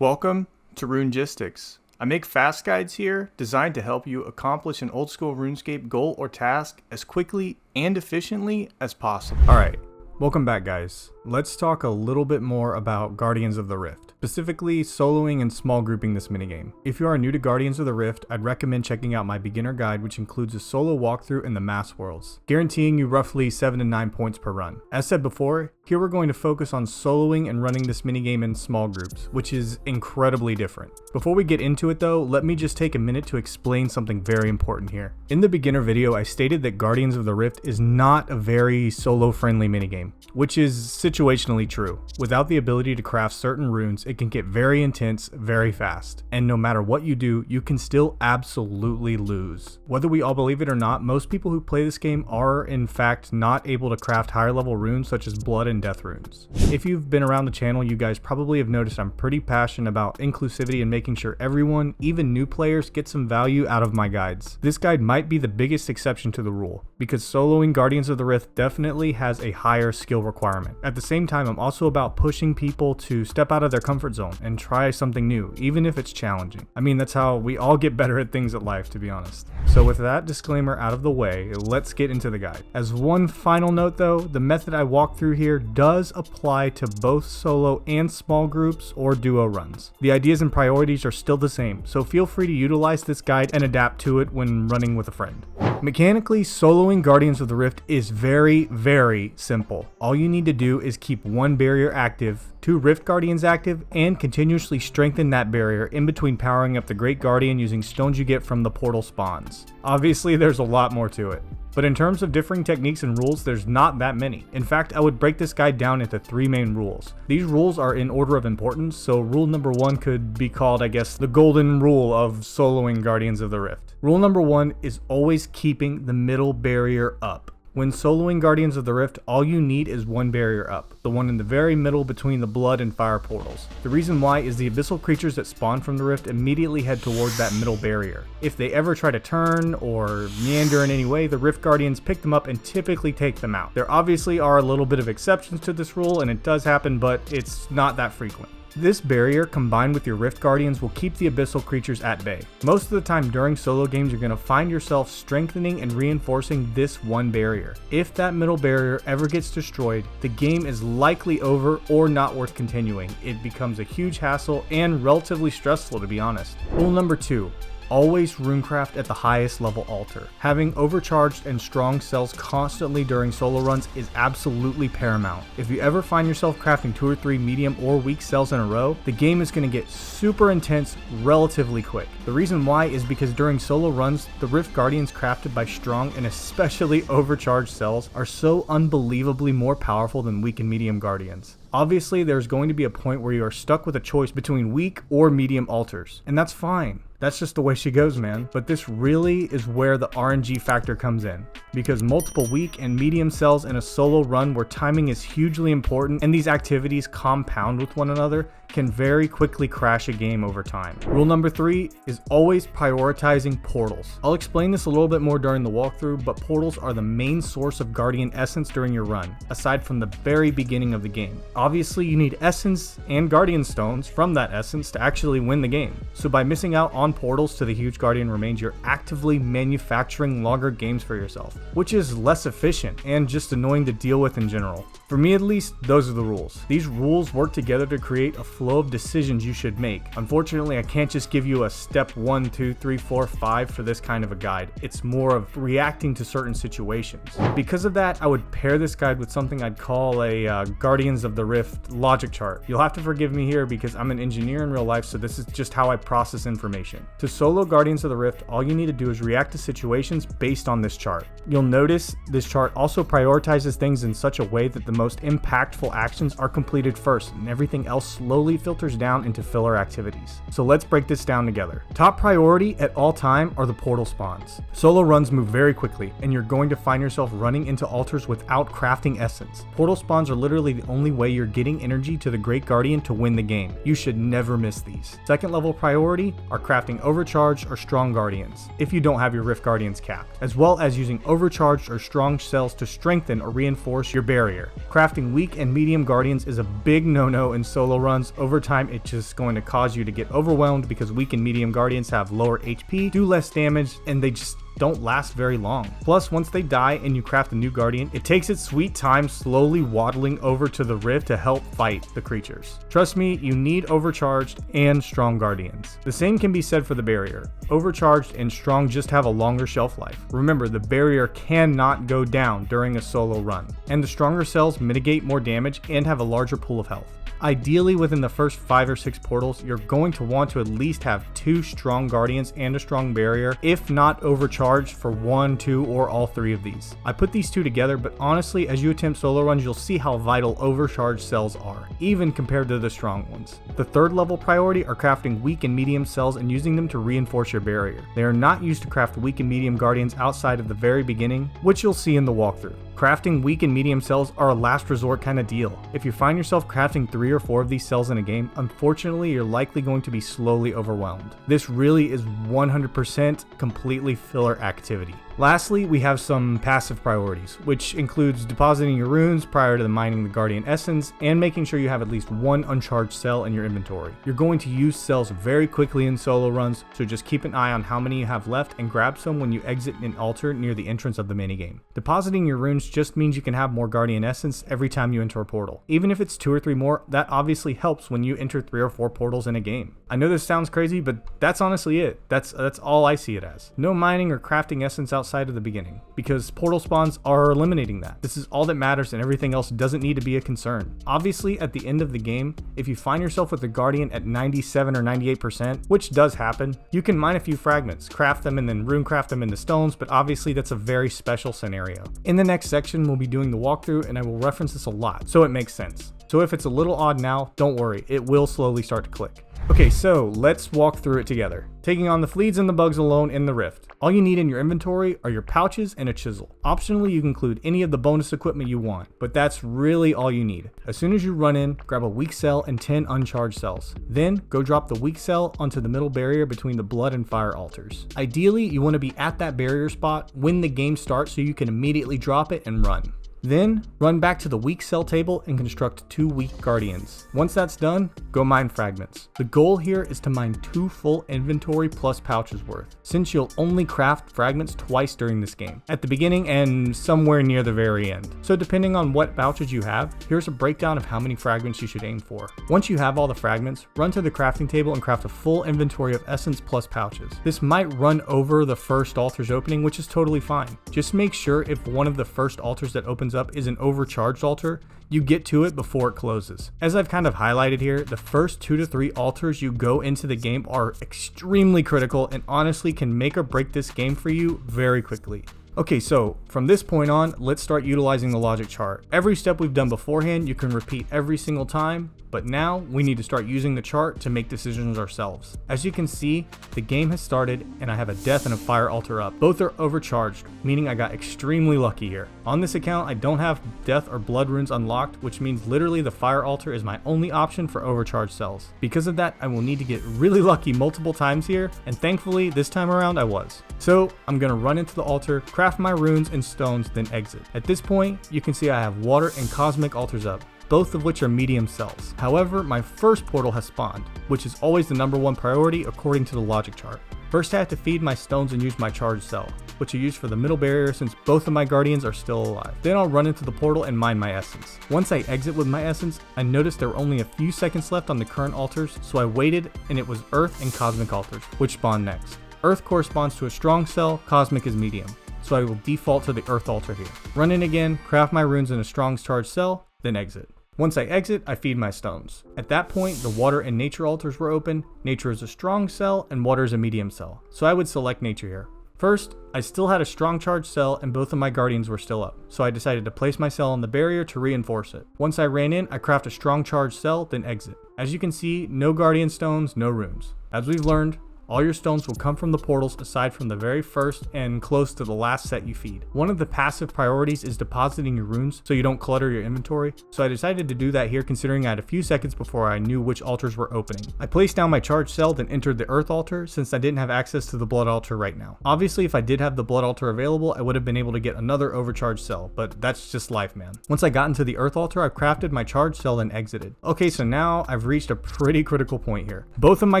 Welcome to RuneGistics. I make fast guides here designed to help you accomplish an old school RuneScape goal or task as quickly and efficiently as possible. Alright, welcome back guys. Let's talk a little bit more about Guardians of the Rift, specifically soloing and small grouping this minigame. If you are new to Guardians of the Rift, I'd recommend checking out my beginner guide, which includes a solo walkthrough in the mass worlds, guaranteeing you roughly 7 to 9 points per run. As said before, here we're going to focus on soloing and running this minigame in small groups, which is incredibly different. Before we get into it though, let me just take a minute to explain something very important here. In the beginner video, I stated that Guardians of the Rift is not a very solo-friendly minigame, which is situationally true. Without the ability to craft certain runes, it can get very intense very fast, and no matter what you do, you can still absolutely lose. Whether we all believe it or not, most people who play this game are in fact not able to craft higher level runes such as blood and death runes. If you've been around the channel, you guys probably have noticed I'm pretty passionate about inclusivity and making sure everyone, even new players, get some value out of my guides. This guide might be the biggest exception to the rule, because soloing Guardians of the Rift definitely has a higher skill requirement. At the same time, I'm also about pushing people to step out of their comfort zone and try something new, even if it's challenging. I mean, that's how we all get better at things at life, to be honest. So with that disclaimer out of the way, let's get into the guide. As one final note though, the method I walk through here does apply to both solo and small groups or duo runs. The ideas and priorities are still the same, so feel free to utilize this guide and adapt to it when running with a friend. Mechanically, soloing Guardians of the Rift is very simple. All you need to do is keep one barrier active, 2 Rift Guardians active, and continuously strengthen that barrier in between powering up the Great Guardian using stones you get from the portal spawns. Obviously, there's a lot more to it, but in terms of differing techniques and rules, there's not that many. In fact, I would break this guide down into 3 main rules. These rules are in order of importance, so rule number 1 could be called, I guess, the golden rule of soloing Guardians of the Rift. Rule number 1 is always keeping the middle barrier up. When soloing Guardians of the Rift, all you need is one barrier up, the one in the very middle between the blood and fire portals. The reason why is the abyssal creatures that spawn from the rift immediately head towards that middle barrier. If they ever try to turn or meander in any way, the Rift Guardians pick them up and typically take them out. There obviously are a little bit of exceptions to this rule, and it does happen, but it's not that frequent. This barrier combined with your Rift Guardians will keep the abyssal creatures at bay. Most of the time during solo games, you're going to find yourself strengthening and reinforcing this one barrier. If that middle barrier ever gets destroyed, the game is likely over or not worth continuing. It becomes a huge hassle and relatively stressful, to be honest. Rule number 2. Always runecraft at the highest level altar. Having overcharged and strong cells constantly during solo runs is absolutely paramount. If you ever find yourself crafting 2 or 3 medium or weak cells in a row, the game is going to get super intense relatively quick. The reason why is because during solo runs, the Rift Guardians crafted by strong and especially overcharged cells are so unbelievably more powerful than weak and medium Guardians. Obviously, there's going to be a point where you are stuck with a choice between weak or medium altars, and that's fine. That's just the way she goes, man. But this really is where the RNG factor comes in, because multiple weak and medium cells in a solo run where timing is hugely important and these activities compound with one another can very quickly crash a game over time. Rule number 3 is always prioritizing portals. I'll explain this a little bit more during the walkthrough, but portals are the main source of Guardian essence during your run, aside from the very beginning of the game. Obviously, you need essence and Guardian stones from that essence to actually win the game. So by missing out on portals to the huge Guardian remains, you're actively manufacturing longer games for yourself, which is less efficient and just annoying to deal with in general. For me at least, those are the rules. These rules work together to create a flow of decisions you should make. Unfortunately, I can't just give you a step 1, 2, 3, 4, 5 for this kind of a guide. It's more of reacting to certain situations. Because of that, I would pair this guide with something I'd call a Guardians of the Rift logic chart. You'll have to forgive me here because I'm an engineer in real life, so this is just how I process information. To solo Guardians of the Rift, all you need to do is react to situations based on this chart. You'll notice this chart also prioritizes things in such a way that the most impactful actions are completed first, and everything else slowly filters down into filler activities. So let's break this down together. Top priority at all time are the portal spawns. Solo runs move very quickly, and you're going to find yourself running into altars without crafting essence. Portal spawns are literally the only way you're getting energy to the Great Guardian to win the game. You should never miss these. Second level priority are crafting overcharged or strong Guardians, if you don't have your Rift Guardians capped, as well as using overcharged or strong cells to strengthen or reinforce your barrier. Crafting weak and medium Guardians is a big no-no in solo runs over time it's just going to cause you to get overwhelmed because weak and medium guardians have lower HP, do less damage, and they just don't last very long. Plus, once they die and you craft a new guardian, it takes its sweet time slowly waddling over to the rift to help fight the creatures. Trust me, you need overcharged and strong guardians. The same can be said for the barrier. Overcharged and strong just have a longer shelf life. Remember, the barrier cannot go down during a solo run, and the stronger cells mitigate more damage and have a larger pool of health. Ideally, within the first 5 or 6 portals, you're going to want to at least have 2 strong guardians and a strong barrier, if not overcharged for 1, 2, or all 3 of these. I put these 2 together, but honestly, as you attempt solo runs, you'll see how vital overcharged cells are, even compared to the strong ones. The 3rd level priority are crafting weak and medium cells and using them to reinforce your barrier. They are not used to craft weak and medium guardians outside of the very beginning, which you'll see in the walkthrough. Crafting weak and medium cells are a last resort kind of deal. If you find yourself crafting 3 or 4 of these cells in a game, unfortunately you're likely going to be slowly overwhelmed. This really is 100% completely filler activity. Lastly, we have some passive priorities, which includes depositing your runes prior to mining the Guardian Essence and making sure you have at least 1 uncharged cell in your inventory. You're going to use cells very quickly in solo runs, so just keep an eye on how many you have left and grab some when you exit an altar near the entrance of the minigame. Depositing your runes just means you can have more Guardian Essence every time you enter a portal. Even if it's 2 or 3 more, that obviously helps when you enter 3 or 4 portals in a game. I know this sounds crazy, but that's honestly it. That's all I see it as. No mining or crafting essence outside of the beginning, because portal spawns are eliminating that. This is all that matters, and everything else doesn't need to be a concern. Obviously, at the end of the game, if you find yourself with a Guardian at 97 or 98%, which does happen, you can mine a few fragments, craft them, and then rune craft them into stones, but obviously that's a very special scenario. In the next section, we'll be doing the walkthrough, and I will reference this a lot, so it makes sense. So if it's a little odd now, don't worry, it will slowly start to click. Okay, so let's walk through it together. Taking on the fleas and the bugs alone in the rift. All you need in your inventory are your pouches and a chisel. Optionally, you can include any of the bonus equipment you want, but that's really all you need. As soon as you run in, grab a weak cell and 10 uncharged cells. Then go drop the weak cell onto the middle barrier between the blood and fire altars. Ideally, you want to be at that barrier spot when the game starts so you can immediately drop it and run. Then, run back to the weak cell table and construct 2 weak guardians. Once that's done, go mine fragments. The goal here is to mine 2 full inventory plus pouches worth, since you'll only craft fragments twice during this game, at the beginning and somewhere near the very end. So depending on what pouches you have, here's a breakdown of how many fragments you should aim for. Once you have all the fragments, run to the crafting table and craft a full inventory of essence plus pouches. This might run over the first altar's opening, which is totally fine. Just make sure if one of the first altars that opens up is an overcharged altar, you get to it before it closes. As I've kind of highlighted here, the first 2 to 3 altars you go into the game are extremely critical and honestly can make or break this game for you very quickly. Okay, so from this point on, let's start utilizing the logic chart. Every step we've done beforehand, you can repeat every single time, but now we need to start using the chart to make decisions ourselves. As you can see, the game has started and I have a death and a fire altar up. Both are overcharged, meaning I got extremely lucky here. On this account, I don't have death or blood runes unlocked, which means literally the fire altar is my only option for overcharged cells. Because of that, I will need to get really lucky multiple times here, and thankfully this time around I was. So I'm gonna run into the altar, craft my runes and stones, then exit. At this point, you can see I have water and cosmic altars up, both of which are medium cells. However, my first portal has spawned, which is always the #1 priority according to the logic chart. First I have to feed my stones and use my charged cell, which I use for the middle barrier since both of my guardians are still alive. Then I'll run into the portal and mine my essence. Once I exit with my essence, I noticed there were only a few seconds left on the current altars, so I waited and it was earth and cosmic altars, which spawned next. Earth corresponds to a strong cell, cosmic is medium, so I will default to the earth altar here. Run in again, craft my runes in a strong charged cell, then exit. Once I exit, I feed my stones. At that point, the water and nature altars were open. Nature is a strong cell and water is a medium cell, so I would select nature here. First, I still had a strong charged cell and both of my guardians were still up, so I decided to place my cell on the barrier to reinforce it. Once I ran in, I craft a strong charged cell, then exit. As you can see, no guardian stones, no runes. As we've learned, All your stones will come from the portals aside from the very first and close to the last set you feed. One of the passive priorities is depositing your runes so you don't clutter your inventory, so I decided to do that here considering I had a few seconds before I knew which altars were opening. I placed down my charged cell, then entered the earth altar since I didn't have access to the blood altar right now. Obviously, if I did have the blood altar available, I would have been able to get another overcharged cell, but that's just life, man. Once I got into the earth altar, I crafted my charged cell and exited. Okay, so now I've reached a pretty critical point here. Both of my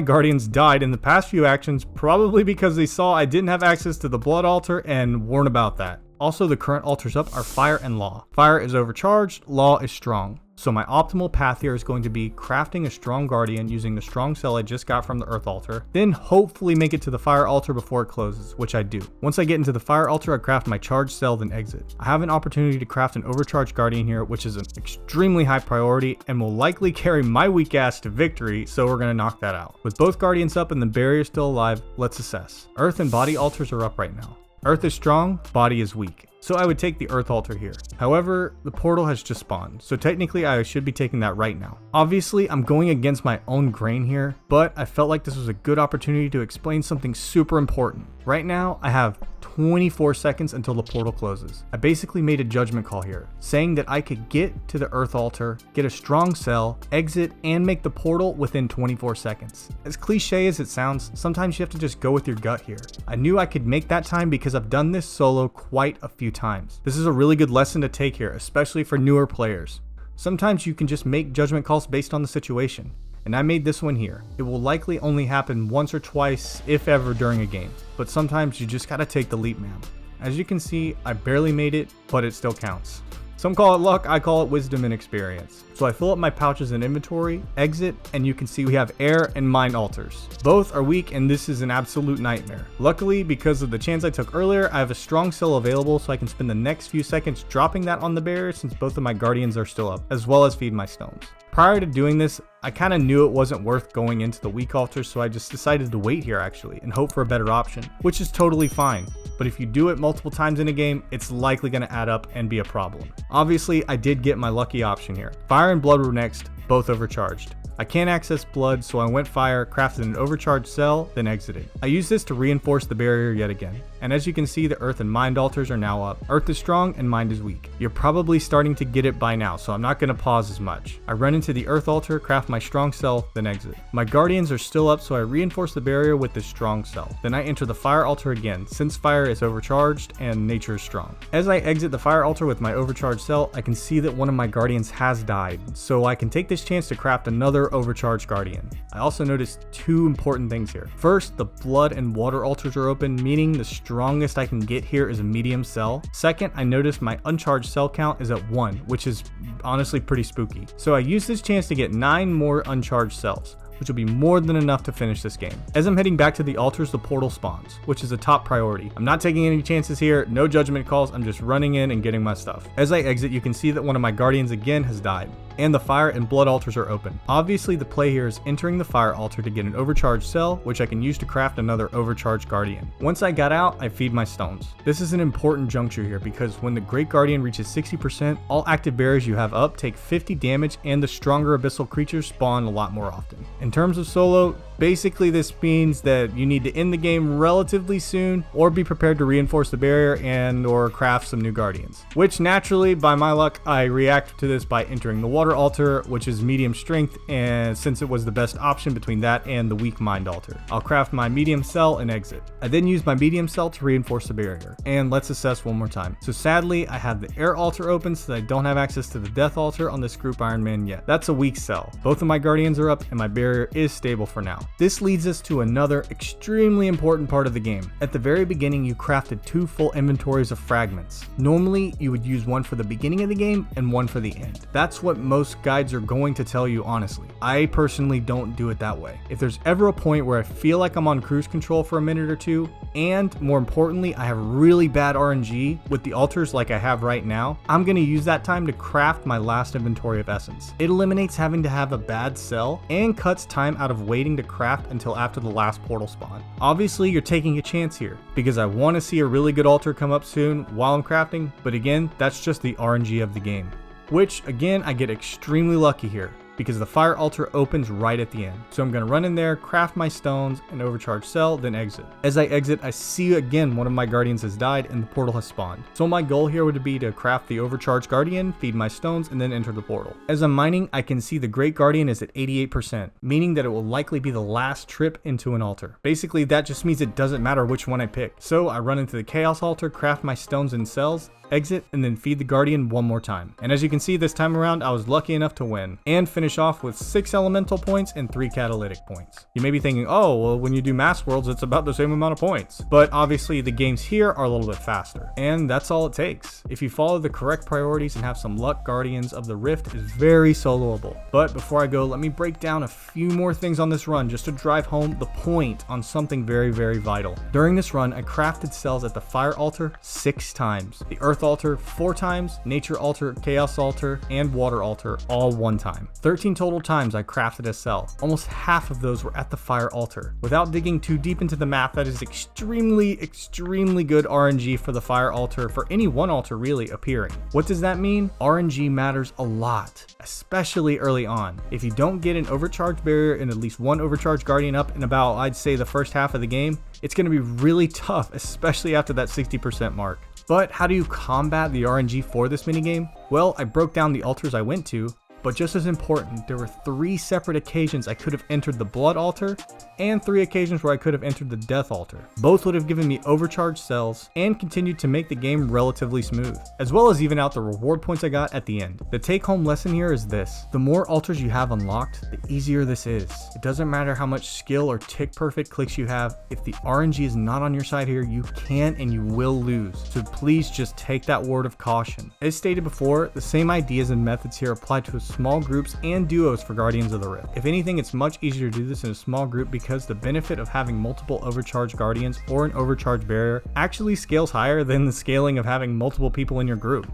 guardians died in the past few actions, probably because they saw I didn't have access to the blood altar and weren't about that. Also, the current altars up are fire and law. Fire is overcharged, law is strong. So my optimal path here is going to be crafting a strong guardian using the strong cell I just got from the earth altar, then hopefully make it to the fire altar before it closes, which I do. Once I get into the fire altar, I craft my charged cell, then exit. I have an opportunity to craft an overcharged guardian here, which is an extremely high priority and will likely carry my weak ass to victory, so we're gonna knock that out. With both guardians up and the barrier still alive, let's assess. Earth and body altars are up right now. Earth is strong, body is weak. So I would take the earth altar here. However, the portal has just spawned, so technically I should be taking that right now. Obviously, I'm going against my own grain here, but I felt like this was a good opportunity to explain something super important. Right now, I have 24 seconds until the portal closes. I basically made a judgment call here, saying that I could get to the earth altar, get a strong cell, exit, and make the portal within 24 seconds. As cliche as it sounds, sometimes you have to just go with your gut here. I knew I could make that time because I've done this solo quite a few times. This is a really good lesson to take here, especially for newer players. Sometimes you can just make judgment calls based on the situation, and I made this one here. It will likely only happen once or twice, if ever, during a game, but sometimes you just gotta take the leap, man. As you can see, I barely made it, but it still counts. Some call it luck, I call it wisdom and experience. So I fill up my pouches and inventory, exit, and you can see we have air and mind altars. Both are weak and this is an absolute nightmare. Luckily, because of the chance I took earlier, I have a strong cell available so I can spend the next few seconds dropping that on the barrier since both of my guardians are still up, as well as feed my stones. Prior to doing this, I kind of knew it wasn't worth going into the weak altars, so I just decided to wait here actually and hope for a better option, which is totally fine. But if you do it multiple times in a game, it's likely going to add up and be a problem. Obviously, I did get my lucky option here. Fire and blood were next, both overcharged. I can't access blood, so I went fire, crafted an overcharged cell, then exited. I used this to reinforce the barrier yet again. And as you can see, the earth and mind altars are now up. Earth is strong and mind is weak. You're probably starting to get it by now, so I'm not going to pause as much. I run into the earth altar, craft my strong cell, then exit. My guardians are still up, so I reinforce the barrier with this strong cell. Then I enter the fire altar again, since fire is overcharged and nature is strong. As I exit the fire altar with my overcharged cell, I can see that one of my guardians has died, so I can take this chance to craft another overcharged guardian. I also noticed two important things here. First, the blood and water altars are open, meaning the strongest I can get here is a medium cell. Second, I noticed my uncharged cell count is at 1, which is honestly pretty spooky. So I used this chance to get 9 more uncharged cells, which will be more than enough to finish this game. As I'm heading back to the altars, the portal spawns, which is a top priority. I'm not taking any chances here, no judgment calls, I'm just running in and getting my stuff. As I exit, you can see that one of my guardians again has died, and the fire and blood altars are open. Obviously, the play here is entering the fire altar to get an overcharged cell, which I can use to craft another overcharged guardian. Once I got out, I feed my stones. This is an important juncture here because when the Great Guardian reaches 60%, all active barriers you have up take 50 damage and the stronger abyssal creatures spawn a lot more often. In terms of solo, basically this means that you need to end the game relatively soon or be prepared to reinforce the barrier and or craft some new guardians. Which naturally, by my luck, I react to this by entering the water altar, which is medium strength, and since it was the best option between that and the weak mind altar. I'll craft my medium cell and exit. I then use my medium cell to reinforce the barrier. And let's assess one more time. So sadly, I have the air altar open so I don't have access to the death altar on this group Ironman yet. That's a weak cell. Both of my guardians are up and my barrier is stable for now. This leads us to another extremely important part of the game. At the very beginning, you crafted 2 full inventories of fragments. Normally, you would use one for the beginning of the game and one for the end. That's what most guides are going to tell you honestly. I personally don't do it that way. If there's ever a point where I feel like I'm on cruise control for a minute or two, and more importantly, I have really bad RNG with the altars like I have right now, I'm going to use that time to craft my last inventory of essence. It eliminates having to have a bad cell and cuts time out of waiting to craft until after the last portal spawn. Obviously, you're taking a chance here because I want to see a really good altar come up soon while I'm crafting, but again, that's just the RNG of the game. Which, again, I get extremely lucky here. because the fire altar opens right at the end. So I'm going to run in there, craft my stones, and overcharge cell, then exit. As I exit, I see again one of my guardians has died and the portal has spawned. So my goal here would be to craft the overcharged guardian, feed my stones, and then enter the portal. As I'm mining, I can see the great guardian is at 88%, meaning that it will likely be the last trip into an altar. Basically, that just means it doesn't matter which one I pick. So I run into the chaos altar, craft my stones and cells, exit, and then feed the guardian one more time. And as you can see, this time around I was lucky enough to win and finish off with 6 elemental points and 3 catalytic points. You may be thinking, oh well, when you do mass worlds it's about the same amount of points, but obviously the games here are a little bit faster, and that's all it takes. If you follow the correct priorities and have some luck, Guardians of the Rift is very soloable. But before I go, let me break down a few more things on this run just to drive home the point on something very vital. During this run I crafted cells at the fire altar 6 times, the earth altar 4 times, nature altar, chaos altar, and water altar all 1 time. 13 total times I crafted a cell. Almost half of those were at the fire altar. Without digging too deep into the math, that is extremely good RNG for the fire altar, for any one altar really appearing. What does that mean? RNG matters a lot, especially early on. If you don't get an overcharge barrier and at least 1 overcharge guardian up in about, I'd say, the first half of the game, it's going to be really tough, especially after that 60% mark. But how do you combat the RNG for this minigame? Well, I broke down the altars I went to, but just as important, there were 3 separate occasions I could have entered the blood altar and 3 occasions where I could have entered the death altar. Both would have given me overcharged cells and continued to make the game relatively smooth, as well as even out the reward points I got at the end. The take home lesson here is this: the more altars you have unlocked, the easier this is. It doesn't matter how much skill or tick perfect clicks you have, if the RNG is not on your side here, you can and you will lose. So please just take that word of caution. As stated before, the same ideas and methods here apply to small groups and duos for Guardians of the Rift. If anything, it's much easier to do this in a small group because the benefit of having multiple overcharged guardians or an overcharge barrier actually scales higher than the scaling of having multiple people in your group.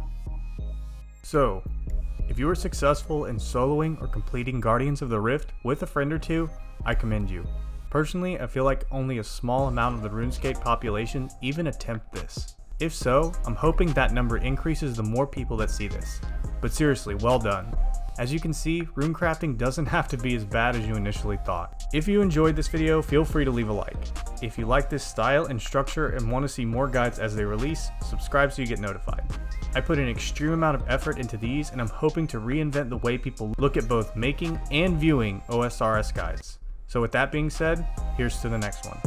So, if you were successful in soloing or completing Guardians of the Rift with a friend or 2, I commend you. Personally, I feel like only a small amount of the RuneScape population even attempt this. If so, I'm hoping that number increases the more people that see this. But seriously, well done. As you can see, runecrafting doesn't have to be as bad as you initially thought. If you enjoyed this video, feel free to leave a like. If you like this style and structure and want to see more guides as they release, subscribe so you get notified. I put an extreme amount of effort into these, and I'm hoping to reinvent the way people look at both making and viewing OSRS guides. So with that being said, here's to the next one.